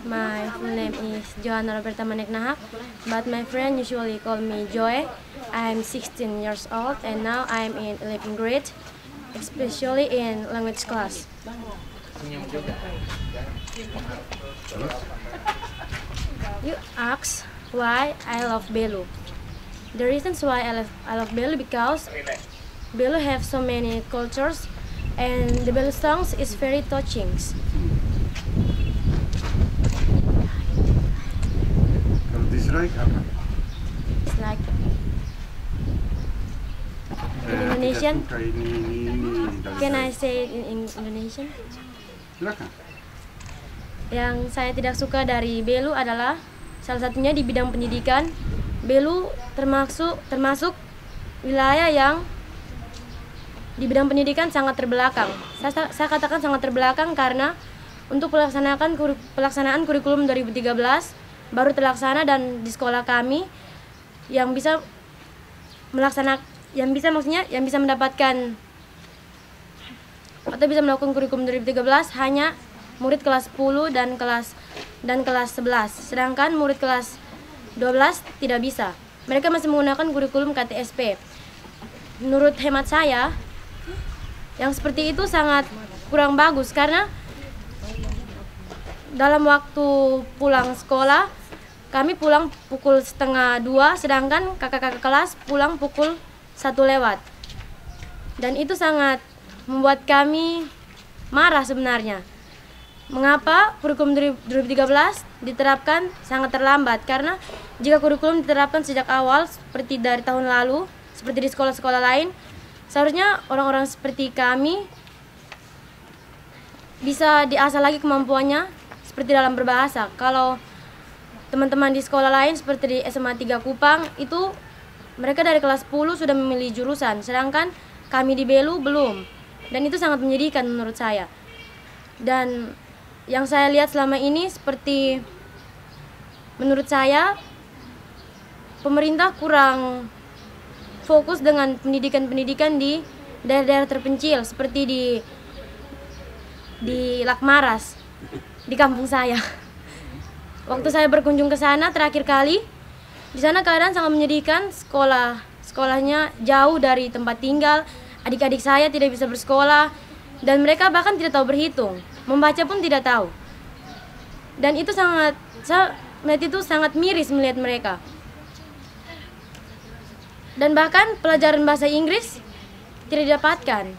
My full name is Johanna Roberta Maneknahak, but my friend usually call me Joy. I'm 16 years old and now I'm in 11th grade, especially in language class. You ask why I love Belu. The reasons why I love Belu because Belu have so many cultures and the Belu songs is very touching. Kalau dislike apa? It's like in Indonesian. Tidak suka ini. Can I say it in Indonesian? Silakan. Yang saya tidak suka dari Belu adalah salah satunya di bidang pendidikan. Belu termasuk wilayah yang di bidang pendidikan sangat terbelakang. Saya katakan sangat terbelakang karena untuk pelaksanaan kurikulum 2013 baru terlaksana, dan di sekolah kami yang bisa mendapatkan atau bisa melakukan kurikulum 2013 hanya murid kelas 10 dan kelas 11. Sedangkan murid kelas 12 tidak bisa. Mereka masih menggunakan kurikulum KTSP. Menurut hemat saya, yang seperti itu sangat kurang bagus karena dalam waktu pulang sekolah, kami pulang pukul 1:30, sedangkan kakak-kakak kelas pulang pukul 1 lewat. Dan itu sangat membuat kami marah sebenarnya. Mengapa kurikulum 2013 diterapkan sangat terlambat? Karena jika kurikulum diterapkan sejak awal seperti dari tahun lalu, seperti di sekolah-sekolah lain, seharusnya orang-orang seperti kami bisa diasah lagi kemampuannya seperti dalam berbahasa. Kalau teman-teman di sekolah lain seperti di SMA 3 Kupang itu mereka dari kelas 10 sudah memilih jurusan, sedangkan kami di Belu belum. Dan itu sangat menyedihkan menurut saya. Dan yang saya lihat selama ini seperti menurut saya pemerintah kurang fokus dengan pendidikan-pendidikan di daerah-daerah terpencil seperti di Lakmaras, di kampung saya. Waktu saya berkunjung ke sana terakhir kali, di sana keadaan sangat menyedihkan. Sekolahnya jauh dari tempat tinggal, adik-adik saya tidak bisa bersekolah, dan mereka bahkan tidak tahu berhitung, membaca pun tidak tahu. Dan itu saya melihat itu sangat miris melihat mereka. Dan bahkan pelajaran bahasa Inggris tidak didapatkan,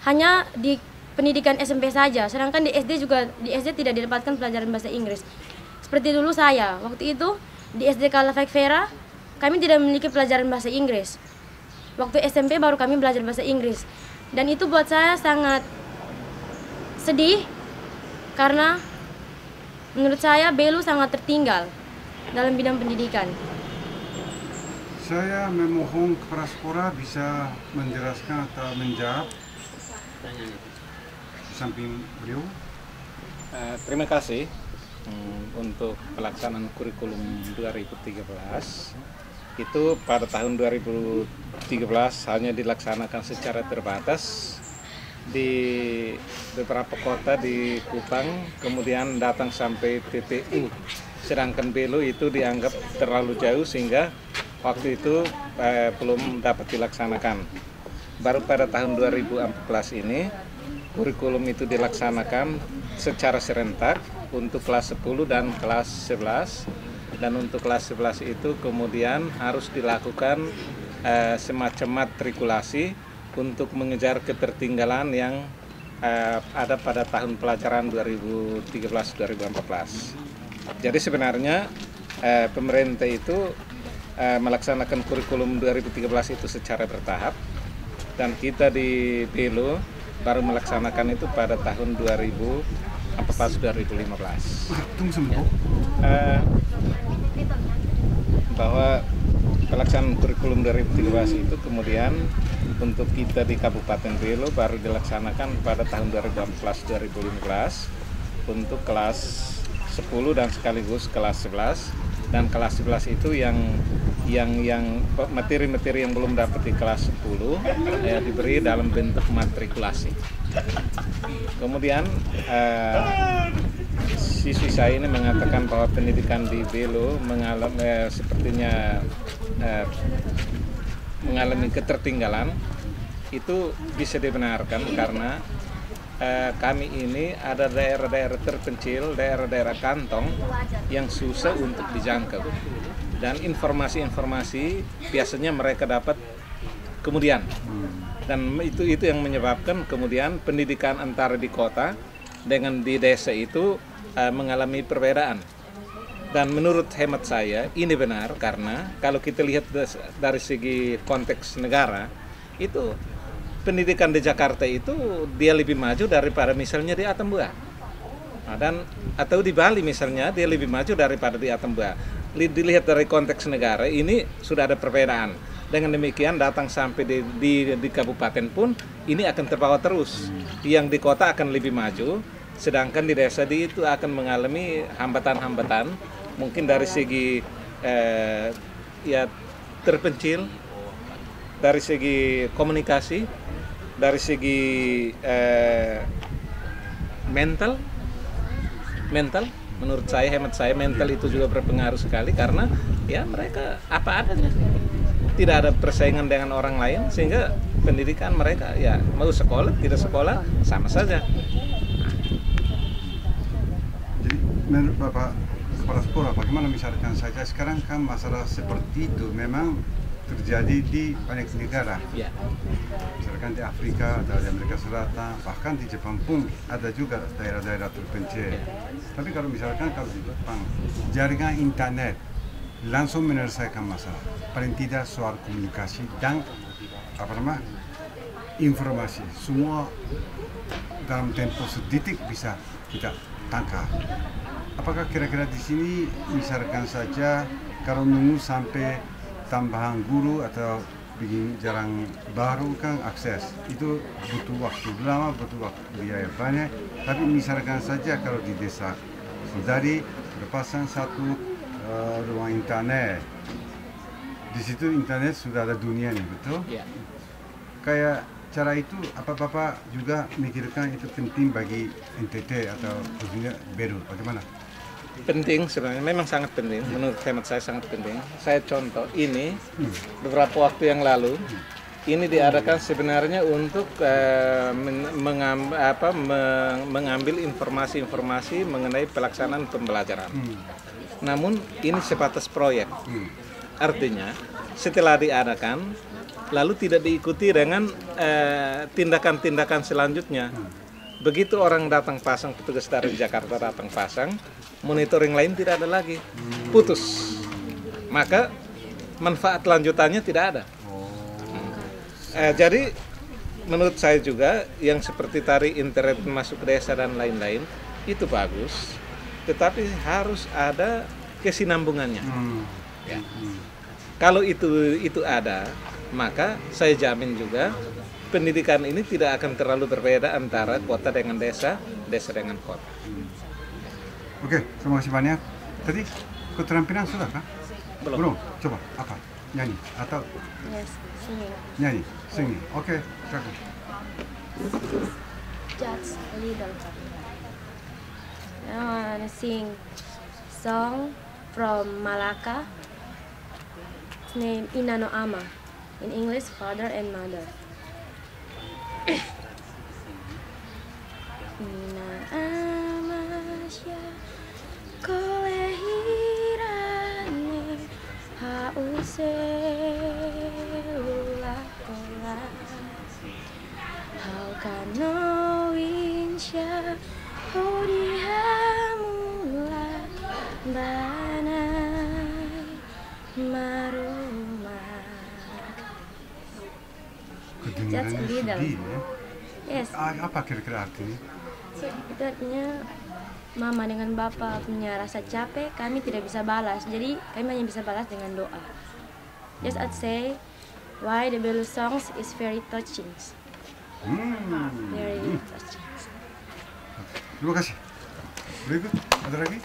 hanya di pendidikan SMP saja, sedangkan di SD tidak didapatkan pelajaran bahasa Inggris. Seperti dulu saya, waktu itu di SD Kalafek Vera, kami tidak memiliki pelajaran bahasa Inggris. Waktu SMP baru kami belajar bahasa Inggris. Dan itu buat saya sangat sedih karena menurut saya Belu sangat tertinggal dalam bidang pendidikan. Saya memohon kepada sekolah bisa menjelaskan atau menjawab di samping beliau. Terima kasih untuk pelaksanaan kurikulum 2013. Itu pada tahun 2013 hanya dilaksanakan secara terbatas di beberapa kota di Kupang, kemudian datang sampai PPU. Sedangkan Belu itu dianggap terlalu jauh sehingga waktu itu belum dapat dilaksanakan. Baru pada tahun 2014 ini kurikulum itu dilaksanakan secara serentak untuk kelas 10 dan kelas 11. Dan untuk kelas 11 itu kemudian harus dilakukan semacam matrikulasi untuk mengejar ketertinggalan yang ada pada tahun pelajaran 2013-2014. Jadi sebenarnya pemerintah itu melaksanakan kurikulum 2013 itu secara bertahap, dan kita di Belu baru melaksanakan itu pada tahun 2014-2015. Tunggu sebentar. Bahwa pelaksanaan kurikulum 2013 itu kemudian untuk kita di Kabupaten Belu baru dilaksanakan pada tahun 2014-2015 untuk kelas 10 dan sekaligus kelas 11. Dan kelas 11 itu yang yang materi-materi yang belum dapat di kelas 10 diberi dalam bentuk matrikulasi. Kemudian siswi saya ini mengatakan bahwa pendidikan di Belo sepertinya mengalami ketertinggalan. Itu bisa dibenarkan karena kami ini ada daerah-daerah terpencil, daerah-daerah kantong yang susah untuk dijangkau. Dan informasi-informasi biasanya mereka dapat kemudian. Dan itu yang menyebabkan kemudian pendidikan antara di kota dengan di desa itu mengalami perbedaan. Dan menurut hemat saya ini benar karena kalau kita lihat dari segi konteks negara, itu pendidikan di Jakarta itu dia lebih maju daripada misalnya di Atambua. Atau di Bali misalnya dia lebih maju daripada di Atambua. Dilihat dari konteks negara ini sudah ada perbedaan. Dengan demikian datang sampai di kabupaten pun ini akan terbawa terus. Yang di kota akan lebih maju, sedangkan di desa itu akan mengalami hambatan-hambatan, mungkin dari segi terpencil, dari segi komunikasi, dari segi mental. Menurut saya, hemat saya, mental itu juga berpengaruh sekali karena ya mereka apa adanya, tidak ada persaingan dengan orang lain sehingga pendidikan mereka ya mau sekolah tidak sekolah sama saja. Jadi menurut Bapak Kepala Sekolah, bagaimana misalkan saja sekarang kan masalah seperti itu memang terjadi di banyak negara. Ya. Misalkan di Afrika atau di Amerika Selatan, bahkan di Jepang pun ada juga daerah-daerah terpencil. Tapi kalau misalkan di Jepang, jaringan internet langsung menyelesaikan masalah. Paling tidak soal komunikasi dan informasi. Semua dalam tempo sedetik bisa kita tangkap. Apakah kira-kira di sini misalkan saja kalau nunggu sampai tambahan guru atau bikin jalan baru kan akses itu butuh waktu lama, butuh waktu biaya banyak. Tapi misalkan saja kalau di desa dari berpasang satu ruang internet, di situ internet sudah ada dunia nih, betul? Ya. Kayak cara itu apa Bapak juga mikirkan itu penting bagi NTT atau khususnya Belo, bagaimana? Penting sebenarnya, memang sangat penting. Menurut hemat saya sangat penting. Saya contoh ini beberapa waktu yang lalu ini diadakan sebenarnya untuk mengambil informasi-informasi mengenai pelaksanaan pembelajaran. Namun ini sebatas proyek. Artinya setelah diadakan lalu tidak diikuti dengan tindakan-tindakan selanjutnya. Begitu orang datang pasang, petugas dari Jakarta datang pasang, monitoring lain tidak ada lagi, putus. Maka manfaat lanjutannya tidak ada. Jadi menurut saya juga yang seperti tadi internet masuk ke desa dan lain-lain itu bagus, tetapi harus ada kesinambungannya. Ya. Kalau itu ada, maka saya jamin juga pendidikan ini tidak akan terlalu berbeda antara kota dengan desa, desa dengan kota. Oke, terima kasih banyak. Tadi keterampilan sudah kan? Belum. Coba apa? Nyanyi atau Yes, singing. nyanyi, singing. Oke, silakan. Just a little. I wanna sing song from Malacca. It's named Inano Ama. In English, father and mother. Ina ama siya kolehirane hauselula kola hau kanoin siya hodihamula banai marumah. Just a little. Sedih, ya? Yes. Apa kira-kira artinya? Itu artinya mama dengan bapak punya rasa capek, kami tidak bisa balas. Jadi kami hanya bisa balas dengan doa. Just I'd say why the Belo songs is very touching. Very touching. Terima kasih. Berikut ada lagi?